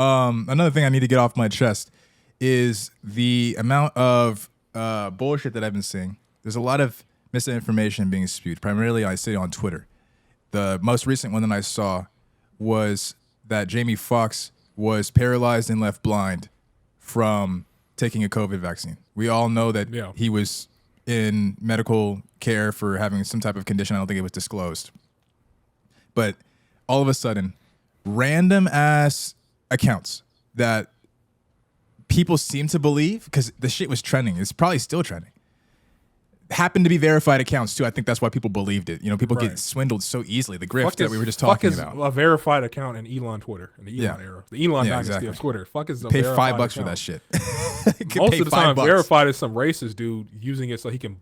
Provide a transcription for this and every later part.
Another thing I need to get off my chest is the amount of bullshit that I've been seeing. There's a lot of misinformation being spewed, primarily I see on Twitter. The most recent one that I saw was that Jamie Foxx was paralyzed and left blind from taking a COVID vaccine. We all know that he was in medical care for having some type of condition. I don't think it was disclosed. But all of a sudden, random ass accounts that people seem to believe, because the shit was trending, it's probably still trending, happened to be verified accounts too. I think that's why people believed it. You know, people get swindled so easily. The grift that we were just talking about. A verified account in Elon Twitter, in the Elon era. The Elon dynasty of Twitter. Fuck is the pay verified $5 account. for that shit. Most of the time, verified is some racist dude using it so he can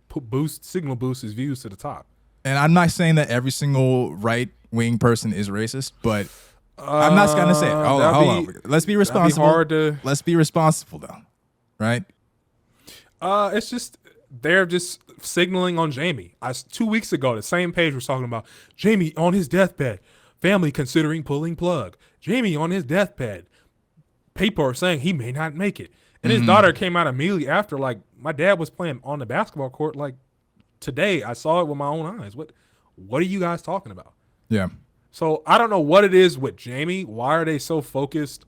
signal boost his views to the top. And I'm not saying that every single right-wing person is racist, but I'm not going to say it. Hold on. Let's be responsible. Let's be responsible, though. Right? It's just, they're just signaling on Jamie. 2 weeks ago, the same page was talking about Jamie on his deathbed, family considering pulling plug. Jamie on his deathbed. People are saying he may not make it. And his daughter came out immediately after, like, my dad was playing on the basketball court, like, today. I saw it with my own eyes. What are you guys talking about? Yeah. So I don't know what it is with Jamie. Why are they so focused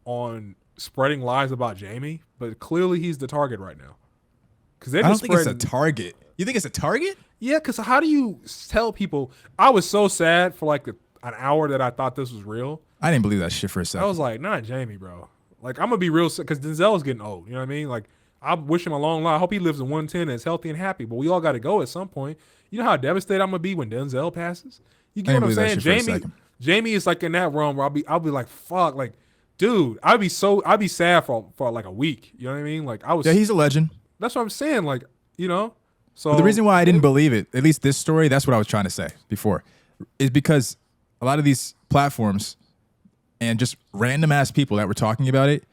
on spreading lies about Jamie? But clearly he's the target right now. I don't think it's a target. You think it's a target? Yeah, because how do you tell people? I was so sad for like an hour that I thought this was real. I didn't believe that shit for a second. I was like, not Jamie, bro. Like, I'm going to be real sick because Denzel's getting old. You know what I mean? Like, I wish him a long life. I hope he lives in 110 and is healthy and happy. But we all got to go at some point. You know how devastated I'm going to be when Denzel passes? You get what I'm saying? Jamie is like in that realm where I'll be like, fuck, like, dude, I'd be sad for like a week. You know what I mean? Like, he's a legend. That's what I'm saying. Like, you know? So but the reason why I didn't believe it, at least this story, that's what I was trying to say before, is because a lot of these platforms and just random ass people that were talking about it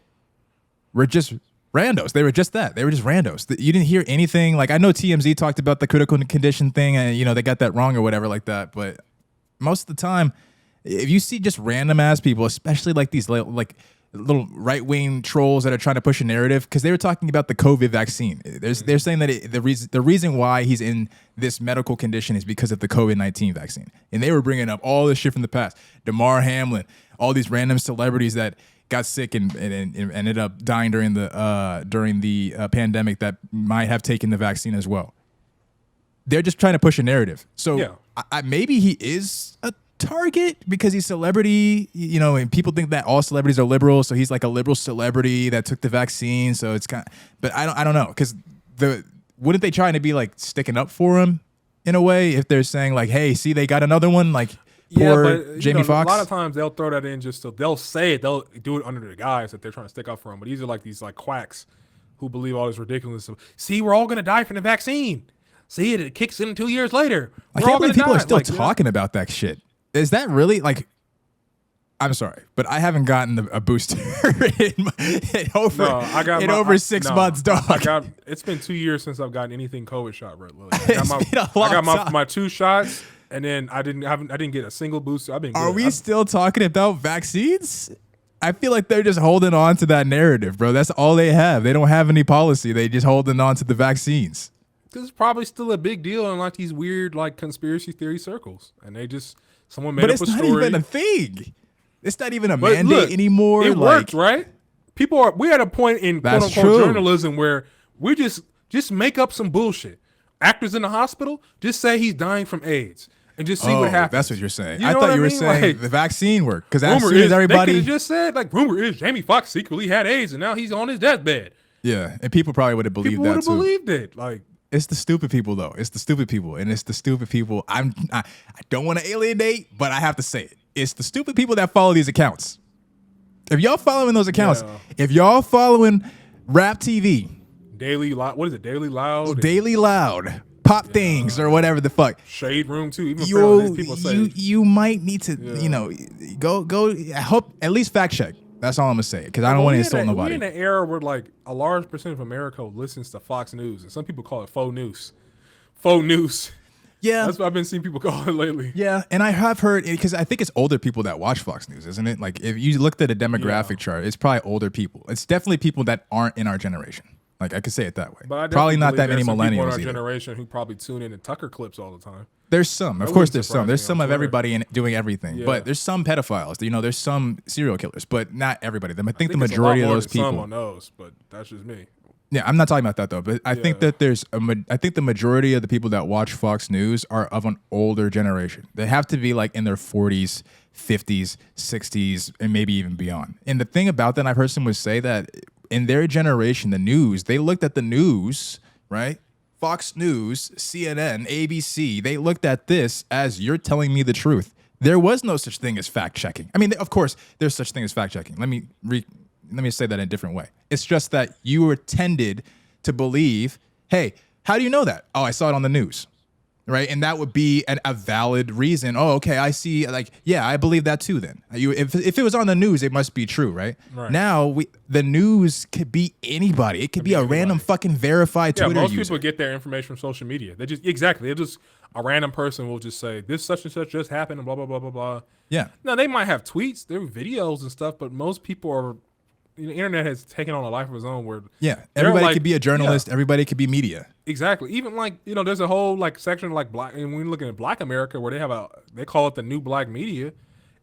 were just randos. They were just that. They were just randos. You didn't hear anything. Like, I know TMZ talked about the critical condition thing and, you know, they got that wrong or whatever like that. But most of the time, if you see just random ass people, especially like these like little right-wing trolls that are trying to push a narrative, because they were talking about the COVID vaccine. They're saying that the reason why he's in this medical condition is because of the COVID-19 vaccine. And they were bringing up all this shit from the past. Damar Hamlin, all these random celebrities that got sick and ended up dying during the pandemic that might have taken the vaccine as well. They're just trying to push a narrative. So maybe he is a target because he's celebrity, you know, and people think that all celebrities are liberal, so he's like a liberal celebrity that took the vaccine. So it's kind of, but I don't know, because wouldn't they try to be like sticking up for him in a way if they're saying like, hey, see, they got another one, like poor Jamie Foxx? A lot of times they'll throw that in just so they'll say it, they'll do it under the guise that they're trying to stick up for him. But these are like these like quacks who believe all this ridiculous. See, we're all gonna die from the vaccine. See, it kicks in 2 years later. I can't believe people are still talking about that shit. Is that really like? I'm sorry, but I haven't gotten a booster in over 6 months, dog. It's been 2 years since I've gotten anything COVID shot, bro. I got my 2 shots, and then I didn't get a single booster. Are we still talking about vaccines? I feel like they're just holding on to that narrative, bro. That's all they have. They don't have any policy. They just holding on to the vaccines. Because it's probably still a big deal in like these weird like conspiracy theory circles, and someone made up a story. But it's not even a thing. It's not even a mandate anymore. It works, right? We're at a point in quote unquote journalism where we just make up some bullshit. Actors in the hospital just say he's dying from AIDS and just see what happens. That's what you're saying. I thought you were saying like, the vaccine worked, because as soon as everybody they just said like rumor is Jamie Foxx secretly had AIDS and now he's on his deathbed. Yeah, and people probably would have believed that too. People would have believed it. Like, it's the stupid people, though. It's the stupid people, and it's the stupid people. I don't want to alienate, but I have to say it. It's the stupid people that follow these accounts. If y'all following those accounts, if y'all following Rap TV, Daily Loud, Daily Loud, Pop Things, or whatever the fuck, Shade Room too. Even people say you might need to, go. I hope at least fact check. That's all I'm gonna say, because I don't want to insult nobody. We're in an era where like a large percent of America listens to Fox News, and some people call it faux news. Faux news. Yeah. That's what I've been seeing people call it lately. Yeah, and I have heard, because I think it's older people that watch Fox News, isn't it? Like, if you looked at a demographic chart, it's probably older people. It's definitely people that aren't in our generation. Like, I could say it that way. But I Probably not that many people in millennials our either. generation who probably tune in to Tucker clips all the time. There's some, of That course. wouldn't There's some. surprise There's me some on of Twitter. everybody doing everything. Yeah. But there's some pedophiles. You know, there's some serial killers, but not everybody. I think the it's a lot majority of more those than some people. on those, but that's just me. Yeah, I'm not talking about that though. But I think that I think the majority of the people that watch Fox News are of an older generation. They have to be like in their 40s, 50s, 60s, and maybe even beyond. And the thing about that, I've heard someone say that in their generation, the news, they looked at the news, right? Fox News, CNN, ABC, they looked at this as you're telling me the truth. There was no such thing as fact checking. I mean, of course, there's such thing as fact checking. Let me say that in a different way. It's just that you were tended to believe, hey, how do you know that? Oh, I saw it on the news, right? And that would be a valid reason. Oh, okay, I see. Like, yeah, I believe that too. Then, if it was on the news, it must be true, right? Now, the news could be anybody. It could be a random fucking verified Twitter most user. people get their information from social media. They just They just a random person will just say this such and such just happened and blah blah blah blah blah. Yeah. Now they might have tweets, there are videos and stuff, but most people are. The internet has taken on a life of its own. Where everybody could be a journalist. Everybody could be media. Exactly. Even there's a whole section like black, and when you're looking at Black America, where they call it the new black media,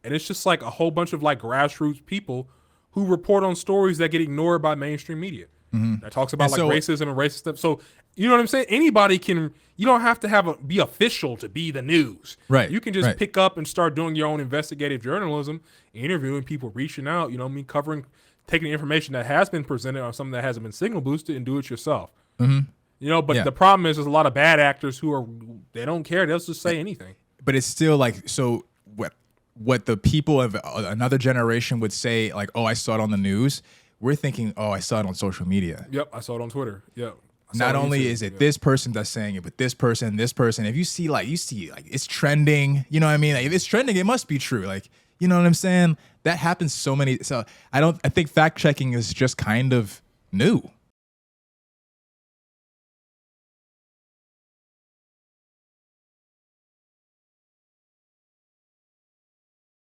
and it's just like a whole bunch of like grassroots people who report on stories that get ignored by mainstream media. That talks about racism and racist stuff. So you know what I'm saying? Anybody can. You don't have to be official to be the news. Right. You can just pick up and start doing your own investigative journalism, interviewing people, reaching out. Covering. Taking the information that has been presented or something that hasn't been signal boosted and do it yourself. Mm-hmm. But the problem is there's a lot of bad actors they don't care. They'll just say anything. But it's still like, so what the people of another generation would say, like, oh, I saw it on the news. We're thinking, oh, I saw it on social media. Yep, I saw it on Twitter. Yep. Not only is it this person that's saying it, but this person. If you see it's trending, you know what I mean? Like, if it's trending, it must be true. Like, you know what I'm saying? That happens so I think fact checking is just kind of new.